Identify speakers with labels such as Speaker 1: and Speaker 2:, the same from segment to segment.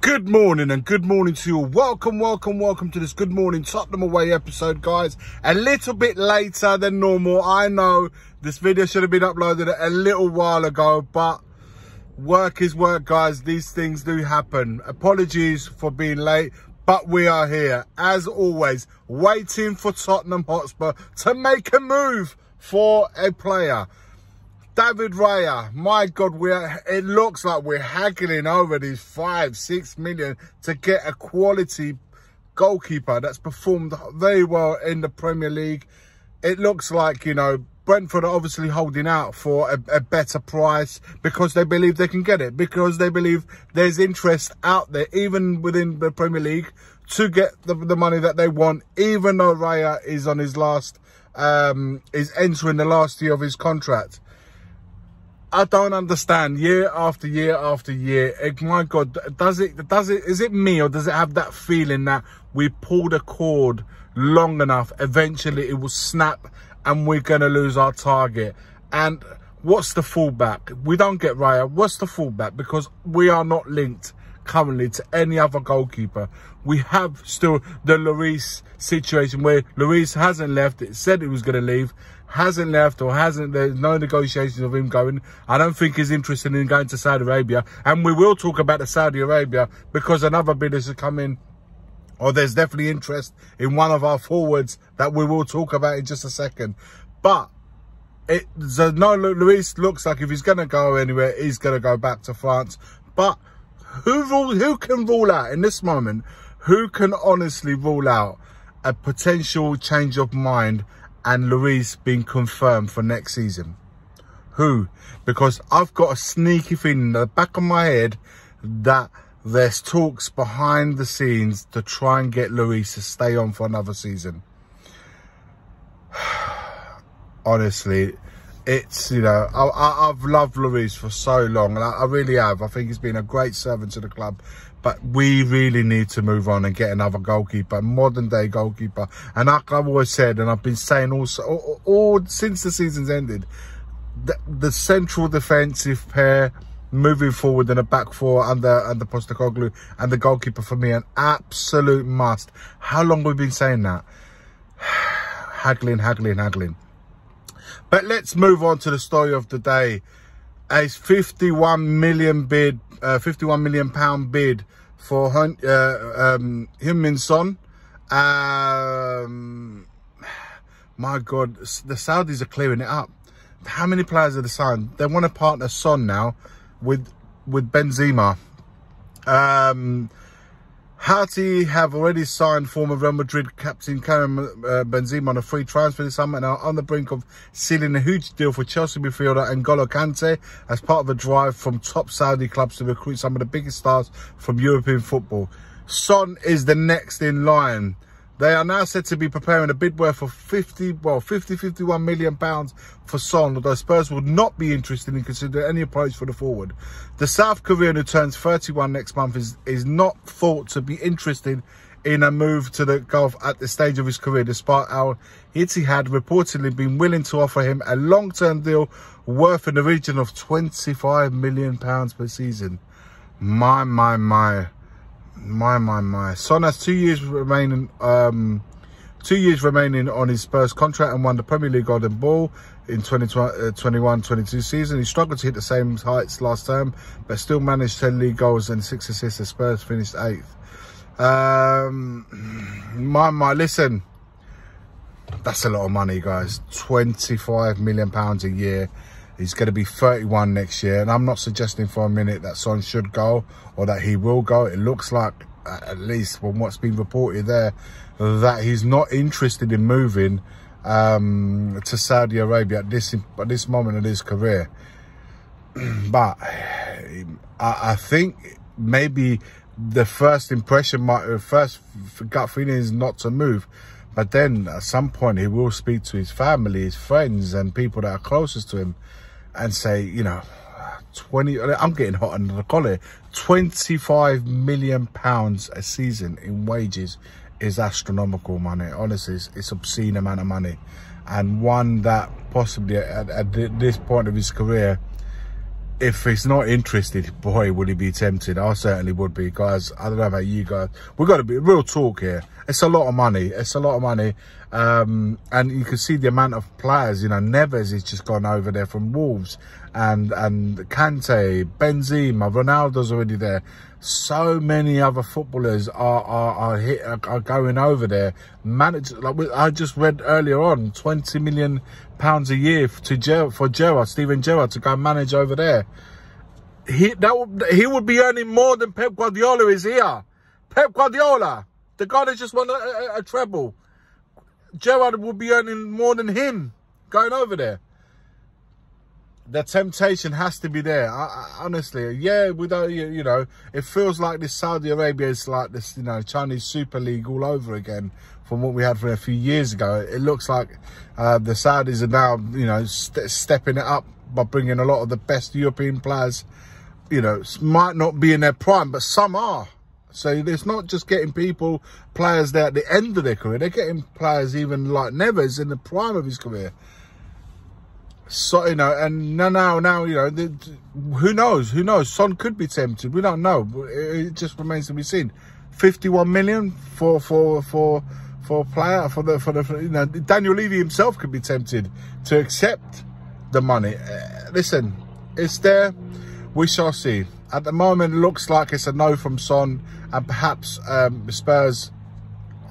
Speaker 1: Good morning and good morning to you all. Welcome to this Good Morning Tottenham Away episode, guys. A little bit later than normal. I know this video should have been uploaded a little while ago, but work is work, guys. These things do happen. Apologies for being late, but we are here, as always, waiting for Tottenham Hotspur to make a move for a player. David Raya, my God, it looks like we're haggling over these 5-6 million to get a quality goalkeeper that's performed very well in the Premier League. It looks like, you know, Brentford are obviously holding out for a better price because they believe they can get it, because they believe there's interest out there, even within the Premier League, to get the money that they want, even though Raya is on his is entering the last year of his contract. I don't understand, year after year after year. My God, is it me, or does it have that feeling that we pulled a cord long enough, eventually it will snap and we're going to lose our target? And what's the fallback? We don't get Raya. What's the fallback? Because we are not linked currently to any other goalkeeper. We have still the Lloris situation where Lloris hasn't left. It said it was going to leave, hasn't left, or there's no negotiations of him going. I don't think he's interested in going to Saudi Arabia. And we will talk about the Saudi Arabia because another bid has come in, or there's definitely interest in one of our forwards that we will talk about in just a second. But Lloris looks like if he's going to go anywhere, he's going to go back to France. But who can rule out in this moment? Who can honestly rule out a potential change of mind and Lloris being confirmed for next season? Who? Because I've got a sneaky feeling in the back of my head that there's talks behind the scenes to try and get Lloris to stay on for another season. Honestly, it's, you know, I've loved Lloris for so long, and I really have. I think he's been a great servant to the club, but we really need to move on and get another goalkeeper, a modern day goalkeeper. And like I've always said, and I've been saying also all since the season's ended, the central defensive pair moving forward in a back four under Postecoglou, and the goalkeeper for me an absolute must. How long have we been saying that? haggling. But let's move on to the story of the day. A 51 million bid, £51 million bid for Heung-min Son. My God, the Saudis are clearing it up. How many players are they signed? They want to partner Son now with Benzema. Houthi have already signed former Real Madrid captain Karim Benzema on a free transfer this summer and are on the brink of sealing a huge deal for Chelsea midfielder N'Golo Kante as part of a drive from top Saudi clubs to recruit some of the biggest stars from European football. Son is the next in line. They are now said to be preparing a bid worth of 51 million pounds for Son, although Spurs would not be interested in considering any approach for the forward. The South Korean, who turns 31 next month, is not thought to be interested in a move to the Gulf at this stage of his career, despite Al Ittihad reportedly been willing to offer him a long-term deal worth in the region of 25 million pounds per season. My. Son has 2 years remaining. 2 years remaining on his Spurs contract and won the Premier League Golden Ball in 2021-22 season. He struggled to hit the same heights last term, but still managed 10 league goals and 6 assists as Spurs finished 8th. Listen, that's a lot of money, guys. 25 million pounds a year. He's going to be 31 next year, and I'm not suggesting for a minute that Son should go or that he will go. It looks like, at least from what's been reported there, that he's not interested in moving to Saudi Arabia at this moment in his career. But I think maybe the first impression, first gut feeling is not to move. But then at some point he will speak to his family, his friends and people that are closest to him and say, you know, I'm getting hot under the collar. 25 million pounds a season in wages is astronomical money. Honestly, it's obscene amount of money, and one that possibly at this point of his career if he's not interested, boy, would he be tempted. I certainly would be, guys. I don't know about you guys. We've got to be real talk here. It's a lot of money. It's a lot of money. And you can see the amount of players, you know, Neves is just gone over there from Wolves, and Kante, Benzema, Ronaldo's already there. So many other footballers are going over there. Like I just read earlier on, £20 million a year for Gerrard, Steven Gerrard, to go and manage over there. He would be earning more than Pep Guardiola is here. Pep Guardiola, the guy that just won a treble. Gerrard would be earning more than him going over there. The temptation has to be there. Honestly, yeah, we don't, you know, it feels like this Saudi Arabia is like this, you know, Chinese Super League all over again from what we had for a few years ago. It looks like the Saudis are now, you know, stepping it up by bringing a lot of the best European players. You know, might not be in their prime, but some are. So it's not just getting players there at the end of their career. They're getting players even like Neves in the prime of his career. So, you know, and now, you know, who knows? Who knows? Son could be tempted. We don't know. It just remains to be seen. 51 million for a player, you know, Daniel Levy himself could be tempted to accept the money. Listen, it's there. We shall see. At the moment, it looks like it's a no from Son, and perhaps Spurs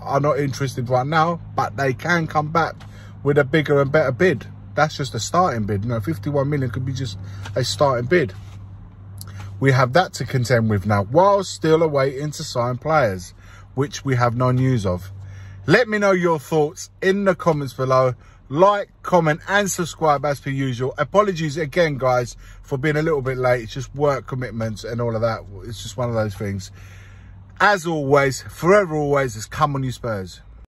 Speaker 1: are not interested right now, but they can come back with a bigger and better bid. That's just a starting bid. You know, 51 million could be just a starting bid. We have that to contend with now, while still awaiting to sign players, which we have no news of. Let me know your thoughts in the comments below. Like, comment and subscribe as per usual. Apologies again, guys, for being a little bit late. It's just work commitments and all of that. It's just one of those things. As always, forever always, is come on you Spurs.